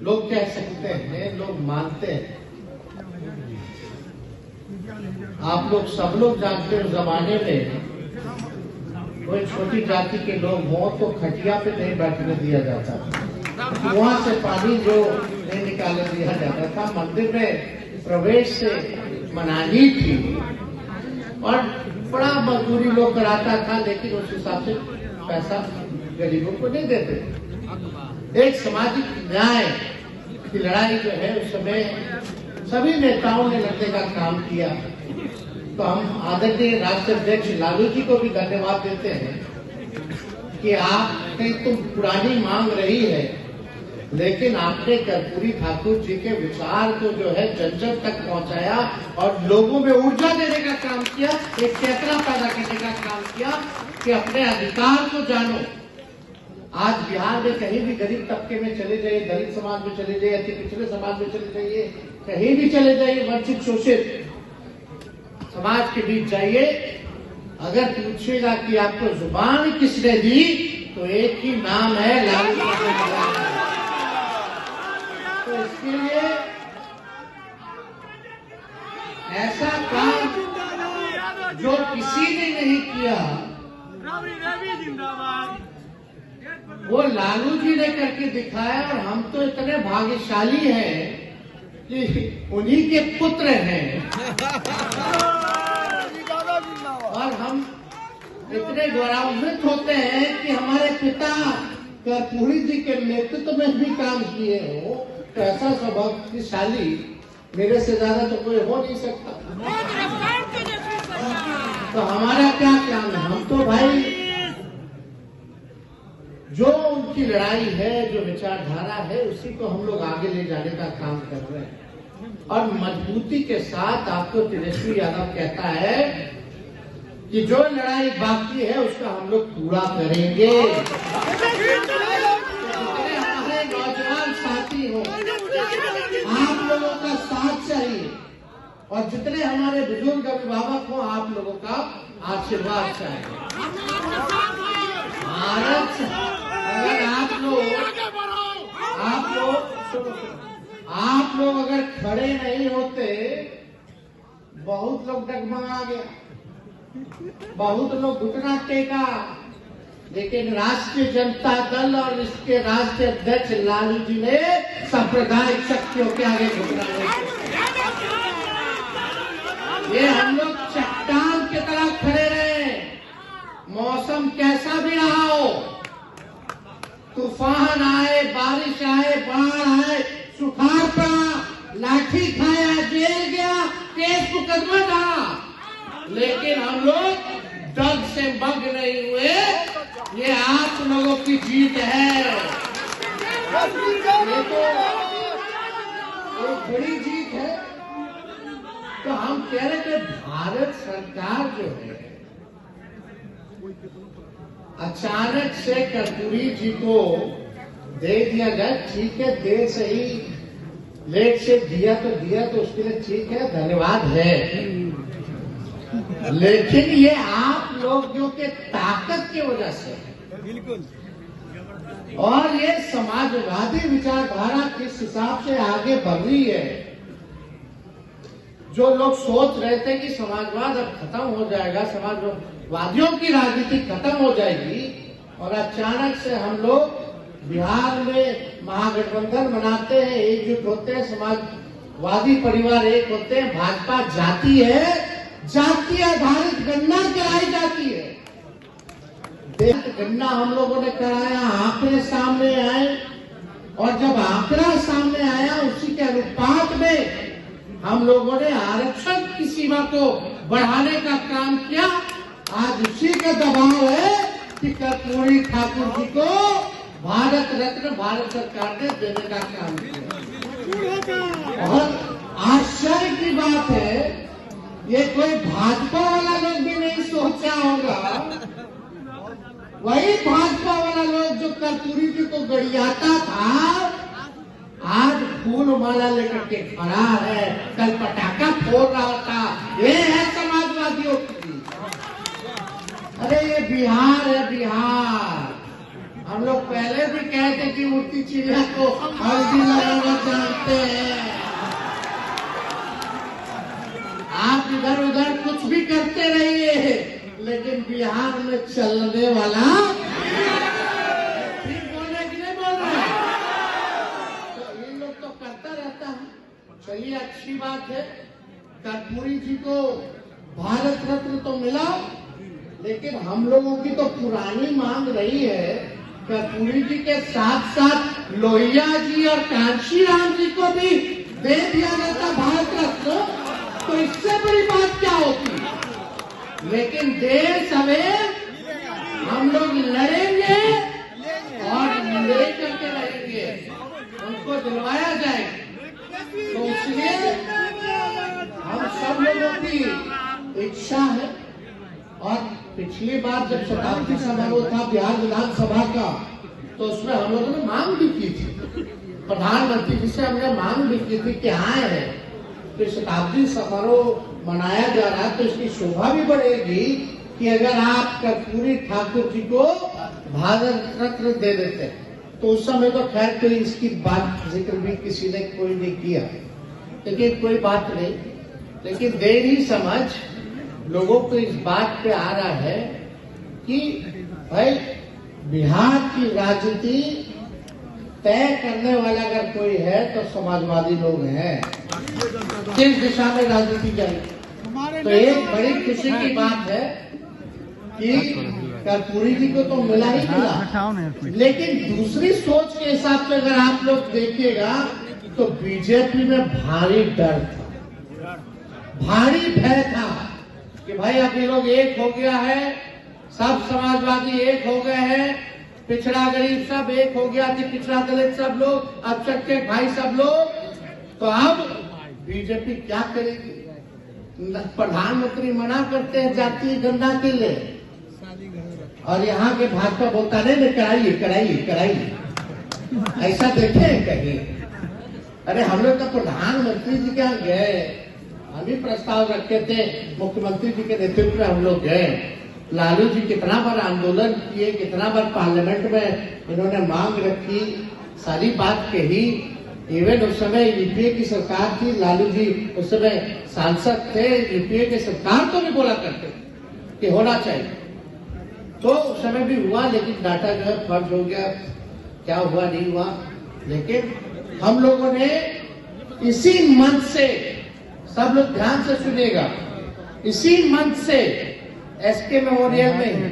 लोग कह सकते हैं, लोग मानते हैं। आप लोग सब लोग जानते हो जमाने में कोई छोटी जाति के लोग हों तो खटिया पे नहीं बैठने दिया जाता, कुआं से पानी जो नहीं निकालने दिया जाता था, मंदिर में प्रवेश से मनाही थी और बड़ा मजदूरी लोग कराता था, लेकिन उस हिसाब से पैसा गरीबों को नहीं देते। एक सामाजिक न्याय की लड़ाई जो है उस समय सभी नेताओं ने लड़ने का काम किया। तो हम आदरणीय राष्ट्रीय अध्यक्ष लालू जी को भी धन्यवाद देते हैं कि आप कहीं तुम पुरानी मांग रही है, लेकिन आपने कर्पूरी ठाकुर जी के विचार को जो है जन जन तक पहुंचाया और लोगों में ऊर्जा देने का काम किया, एक चेतना पैदा करने का काम किया कि अपने अधिकार को जानो। आज बिहार में कहीं भी गरीब तबके में चले जाइए, दलित समाज में चले जाइए, अति पिछड़े समाज में चले जाइए, कहीं भी चले जाइए, वंचित शोषित समाज के बीच जाइए, अगर पूछेगा कि आपको जुबान किसने दी तो एक ही नाम है लालू प्रसाद। तो इसके लिए ऐसा काम जो किसी ने नहीं किया वो लालू जी ने करके दिखाया। और हम तो इतने भाग्यशाली हैं कि उन्हीं के पुत्र हैं और हम इतने गौरवान्वित होते हैं कि हमारे पिता कर्पूरी जी के नेतृत्व में भी काम किए हो। तो ऐसा सौभाग्यशाली मेरे से ज्यादा तो कोई हो नहीं सकता। तो हमारा क्या काम है? हम तो भाई जो उनकी लड़ाई है, जो विचारधारा है, उसी को हम लोग आगे ले जाने का काम कर रहे हैं। और मजबूती के साथ आपको तेजस्वी यादव कहता है कि जो लड़ाई बाकी है उसका हम लोग पूरा करेंगे। जितने हमारे नौजवान साथी हो, आप लोगों का साथ चाहिए, और जितने हमारे बुजुर्ग अभिभावक हो, आप लोगों का आशीर्वाद चाहिए। भारत अगर आप लोग अगर खड़े नहीं होते, बहुत लोग डगमगा गया, बहुत लोग घुटना टेका, लेकिन राष्ट्रीय जनता दल और इसके राष्ट्रीय अध्यक्ष लालू जी ने सांप्रदायिक शक्तियों के आगे घुटना नहीं टेका। ये हम लोग चट्टान की तरह खड़े रहे, मौसम कैसा भी रहा हो, तूफान आए, बारिश आए, बाढ़ आए, सुखाड़ पड़ा, लाठी खाया, जेल गया, केस मुकदमा था, लेकिन हम लोग डग से मग नहीं हुए। ये आप लोगों की जीत है। ये तो एक बड़ी जीत है। तो हम कह रहे थे भारत सरकार जो है अचानक से कर्पूरी जी को दे दिया जाए, ठीक है, देर से ही लेट से दिया तो उसके लिए ठीक है, धन्यवाद है। लेकिन ये आप लोगों के ताकत की वजह से बिल्कुल, और ये समाजवादी विचारधारा किस हिसाब से आगे बढ़ रही है। जो लोग सोच रहे थे कि समाजवाद अब खत्म हो जाएगा, समाजवादियों की राजनीति खत्म हो जाएगी, और अचानक से हम लोग बिहार में महागठबंधन बनाते हैं, एकजुट होते हैं, समाजवादी परिवार एक होते हैं, भाजपा जाती है, जाति आधारित गणना कराई जाती है। गणना हम लोगों ने कराया, आंकड़े सामने आए, और जब आंकड़ा सामने आया उसी के अनुपात में हम लोगों ने आरक्षण की सीमा को बढ़ाने का काम किया। आज उसी का दबाव है कि कर्पूरी ठाकुर जी को भारत रत्न भारत सरकार ने देने का काम किया। और आश्चर्य की बात है, ये कोई भाजपा वाला लोग भी नहीं सोचा होगा, वही भाजपा वाला लोग जो कर्पूरी जी को गड़ियाता था, आज फूल माला लेकर के खड़ा है, कल पटाखा फोड़ रहा था। ये है समाजवादियों की। अरे ये बिहार है, बिहार। हम लोग पहले भी कहते कि उड़ती चिड़िया को हल्दी लगाना जानते हैं। आप इधर उधर कुछ भी करते रहिए, लेकिन बिहार में चलने वाला ठीक बोले कि नहीं बोल रहे? तो इन लोग तो करता रहता है। चलिए अच्छी बात है, कर्पूरी जी को भारत रत्न तो मिला, लेकिन हम लोगों की तो पुरानी मांग रही है कर्पूरी जी के साथ साथ लोहिया जी और कांशीराम जी को भी दे दिया जाता भारत रत्न, तो इससे बड़ी बात क्या होती। लेकिन देश हमें हम लोग लड़ेंगे और लड़ाई करके रहेंगे, उनको दिलवाया जाएगा। तो इसलिए हम सब लोगों की इच्छा है। और पिछली बार जब शताब्दी समारोह था बिहार विधानसभा का, तो उसमें हम लोगों ने मांग भी की थी, प्रधानमंत्री जी से हमने मांग भी की थी कि आए हैं तो शताब्दी समारोह मनाया जा रहा है, तो इसकी शोभा भी बढ़ेगी कि अगर आप कर्पूरी ठाकुर जी को भारत रत्न दे देते। तो उस समय तो खैर कोई इसकी बात जिक्र भी किसी ने कोई नहीं किया, लेकिन कोई बात नहीं। लेकिन देर ही समझ लोगों को इस बात पे आ रहा है कि भाई बिहार की राजनीति तय करने वाला अगर कोई है तो समाजवादी लोग हैं। किस दिशा में राजनीति जाएगी। तो एक बड़ी खुशी की बात है कि कर्पूरी जी को तो मिला ही मिला, लेकिन दूसरी सोच के हिसाब से अगर आप लोग देखिएगा तो बीजेपी में भारी डर था, भारी भय था कि भाई अब ये लोग एक हो गया है, सब समाजवादी एक हो गए हैं, पिछड़ा गरीब सब एक हो गया, पिछड़ा दलित सब लोग, अब चक्के भाई सब लोग, तो अब बीजेपी क्या करेगी। प्रधानमंत्री मना करते हैं जातीय गणना के लिए, और यहाँ के भाजपा बोलता नहीं कराइए कराइए कराइए। ऐसा देखे हैं कहीं? अरे हम लोग तो प्रधानमंत्री जी क्या गए, हम ही प्रस्ताव रखे थे, मुख्यमंत्री जी के नेतृत्व में हम लोग गए। लालू जी कितना बार आंदोलन किए, कितना बार पार्लियामेंट में इन्होंने मांग रखी, सारी बात कही। इवन उस समय यूपीए की सरकार थी, लालू जी उस समय सांसद थे, यूपीए की सरकार तो भी बोला करते कि होना चाहिए। तो उस समय भी हुआ, लेकिन डाटा जो है फर्ज हो गया, क्या हुआ नहीं हुआ। लेकिन हम लोगों ने इसी मंच से, सब लोग ध्यान से सुनिएगा, इसी मंच से एसके मेमोरियल में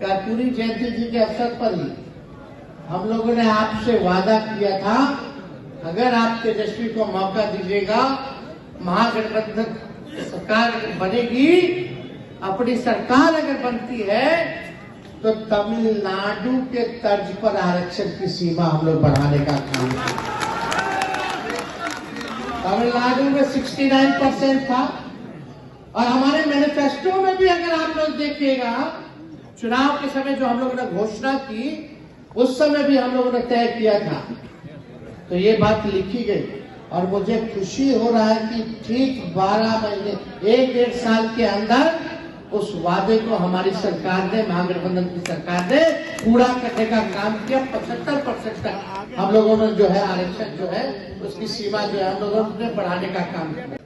कर्पूरी जयंती जी के अवसर पर ही हम लोगों ने आपसे वादा किया था, अगर आप तेजस्वी को मौका दीजिएगा, महागठबंधन सरकार बनेगी, अपनी सरकार अगर बनती है तो तमिलनाडु के तर्ज पर आरक्षण की सीमा हम लोग बढ़ाने का काम करेंगे। तमिलनाडु में 69% था, और हमारे मैनिफेस्टो में भी अगर आप लोग देखिएगा, चुनाव के समय जो हम लोगों ने घोषणा की, उस समय भी हम लोगों ने तय किया था। तो ये बात लिखी गई, और मुझे खुशी हो रहा है कि ठीक 12 महीने, 1-1.5 साल के अंदर उस वादे को हमारी सरकार ने, महागठबंधन की सरकार ने पूरा करने का काम किया। 75% तक हम लोगों ने जो है आरक्षण जो है उसकी सीमा जो है हम लोगों ने बढ़ाने का काम किया।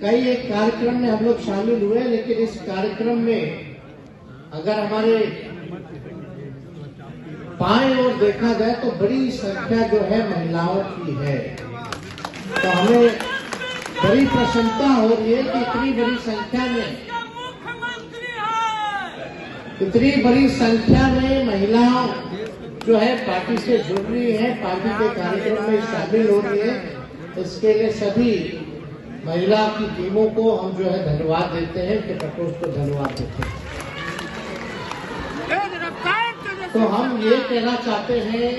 कई एक कार्यक्रम में हम लोग शामिल हुए, लेकिन इस कार्यक्रम में अगर हमारे बाएं ओर देखा जाए तो बड़ी संख्या जो है महिलाओं की है। तो हमें बड़ी प्रसन्नता हो रही है कि इतनी बड़ी संख्या में महिलाओं जो है पार्टी से जुड़ रही है, पार्टी के कार्यक्रम में शामिल हो रही है। इसके लिए सभी महिला की टीमों को हम जो है धन्यवाद देते हैं, कि प्रकोष्ठ को धन्यवाद देते हैं। तो हम ये कहना चाहते हैं